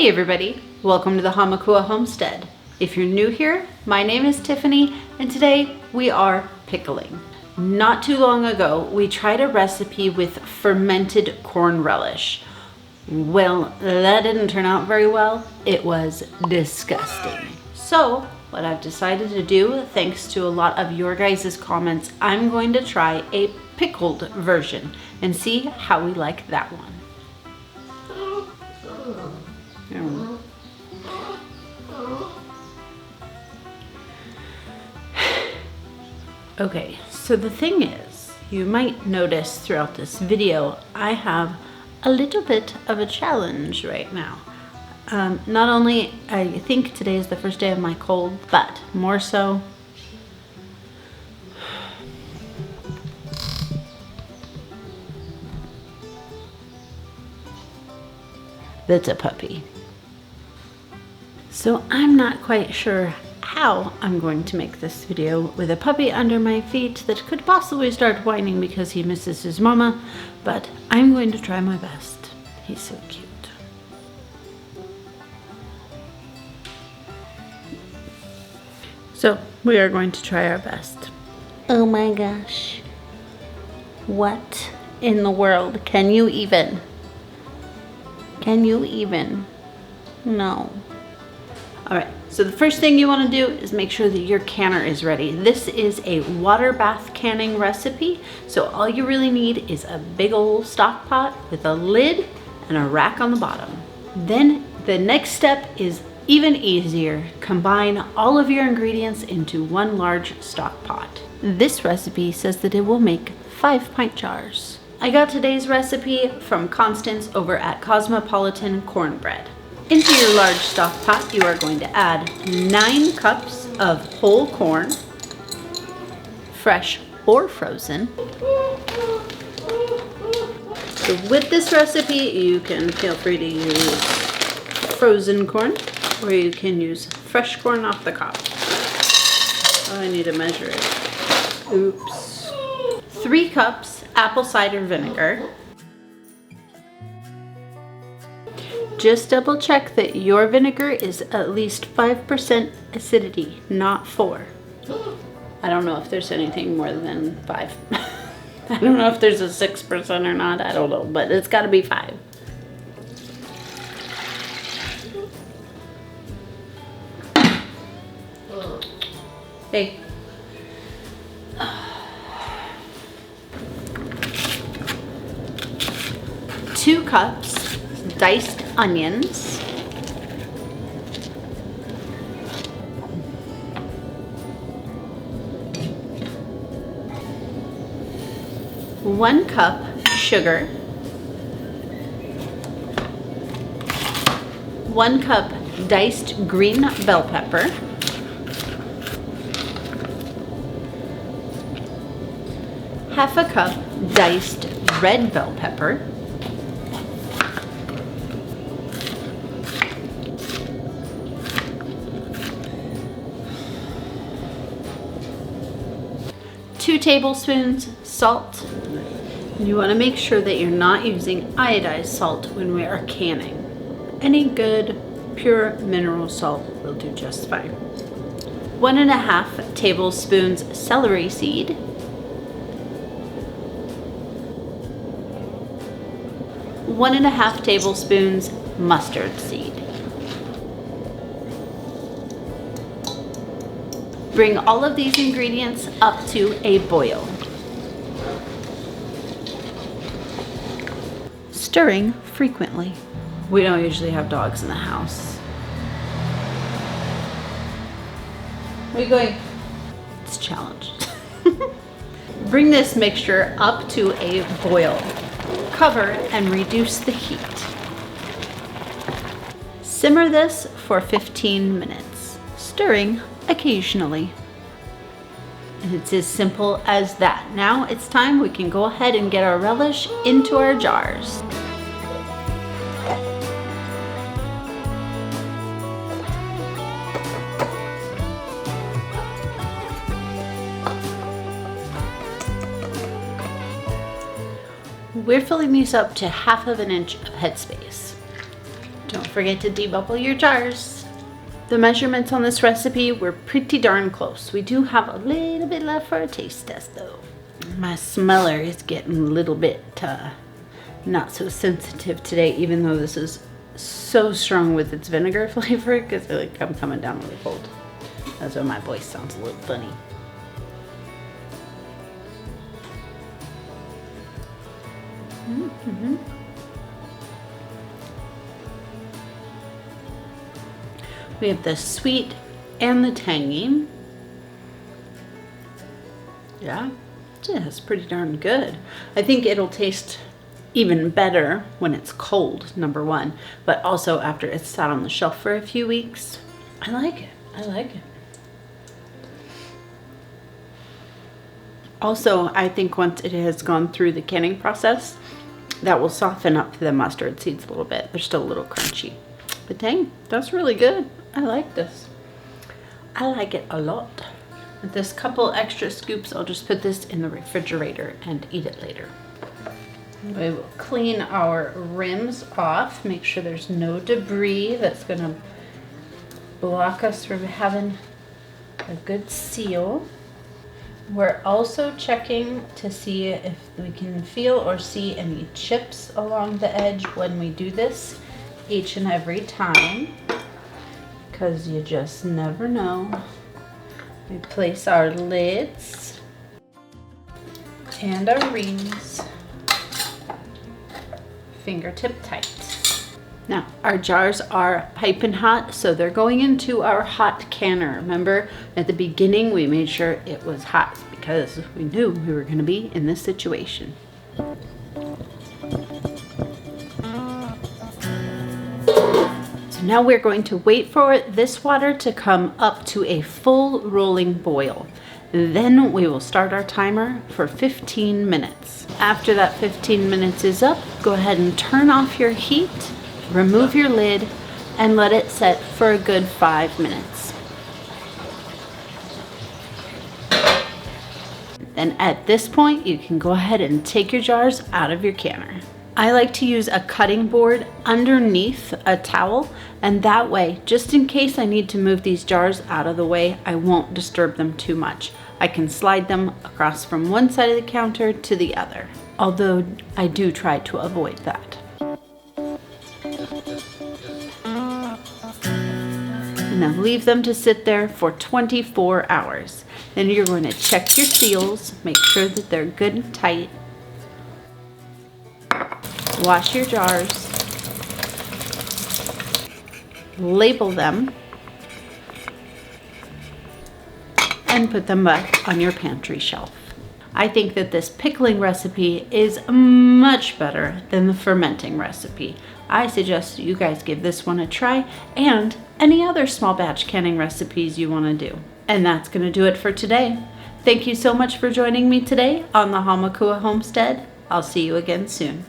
Hey everybody, welcome to the Hamakua Homestead. If you're new here, my name is Tiffany and today we are pickling. Not too long ago, we tried a recipe with fermented corn relish. Well, that didn't turn out very well. It was disgusting. So what I've decided to do, thanks to a lot of your guys' comments, I'm going to try a pickled version and see how we like that one. Okay, so the thing is, you might notice throughout this video, I have a little bit of a challenge right now. Not only, I think today is the first day of my cold, but more so, that's a puppy. So I'm not quite sure how I'm going to make this video with a puppy under my feet that could possibly start whining because he misses his mama, but I'm going to try my best. He's so cute. So we are going to try our best. Oh my gosh. What in the world? Can you even? Can you even? No. All right, so the first thing you want to do is make sure that your canner is ready. This is a Waterbath canning recipe, so all you really need is a big old stock pot with a lid and a rack on the bottom. Then the next step is even easier. Combine all of your ingredients into one large stock pot. This recipe says that it will make 5 pint jars. I got today's recipe from Constance over at Cosmopolitan Cornbread. Into your large stock pot, you are going to add 9 cups of whole corn, fresh or frozen. So with this recipe, you can feel free to use frozen corn, or you can use fresh corn off the cob. Oh, I need to measure it. Oops. 3 cups apple cider vinegar. Just double check that your vinegar is at least 5% acidity, not 4. I don't know if there's anything more than 5. I don't know if there's a 6% or not, I don't know, but it's gotta be 5. Hey. 2 cups diced onions, 1 cup sugar, 1 cup diced green bell pepper, half a cup diced red bell pepper, 2 tablespoons salt. You want to make sure that you're not using iodized salt when we are canning. Any good pure mineral salt will do just fine. 1.5 tablespoons celery seed, 1.5 tablespoons mustard seed. Bring all of these ingredients up to a boil. Stirring frequently. We don't usually have dogs in the house. Where are you going? It's a challenge. Bring this mixture up to a boil. Cover and reduce the heat. Simmer this for 15 minutes, stirring occasionally. And it's as simple as that. Now it's time we can go ahead and get our relish into our jars. We're filling these up to 1/2 inch of headspace. Don't forget to debubble your jars. The measurements on this recipe were pretty darn close. We do have a little bit left for a taste test though. My smeller is getting a little bit not so sensitive today, even though this is so strong with its vinegar flavor, because like I'm coming down really cold. That's why my voice sounds a little funny. Mm-hmm. We have the sweet and the tangy. Yeah, it's pretty darn good. I think it'll taste even better when it's cold, number one, but also after it's sat on the shelf for a few weeks. I like it. I like it. Also, I think once it has gone through the canning process, that will soften up the mustard seeds a little bit. They're still a little crunchy. But dang, that's really good. I like this. I like it a lot. With this couple extra scoops, I'll just put this in the refrigerator and eat it later. We will clean our rims off, make sure there's no debris that's gonna block us from having a good seal. We're also checking to see if we can feel or see any chips along the edge when we do this each and every time, because you just never know. We place our lids and our rings fingertip tight. Now, our jars are piping hot, so they're going into our hot canner. Remember, at the beginning, we made sure it was hot because we knew we were going to be in this situation. So now we're going to wait for this water to come up to a full rolling boil. Then we will start our timer for 15 minutes. After that 15 minutes is up, go ahead and turn off your heat, remove your lid, and let it set for a good 5 minutes. Then at this point, you can go ahead and take your jars out of your canner. I like to use a cutting board underneath a towel, and that way, just in case I need to move these jars out of the way, I won't disturb them too much. I can slide them across from one side of the counter to the other, although I do try to avoid that. And then leave them to sit there for 24 hours. Then you're going to check your seals, make sure that they're good and tight. Wash your jars, label them, and put them back on your pantry shelf. I think that this pickling recipe is much better than the fermenting recipe. I suggest you guys give this one a try, and any other small batch canning recipes you want to do. And that's going to do it for today. Thank you so much for joining me today on the Hamakua Homestead. I'll see you again soon.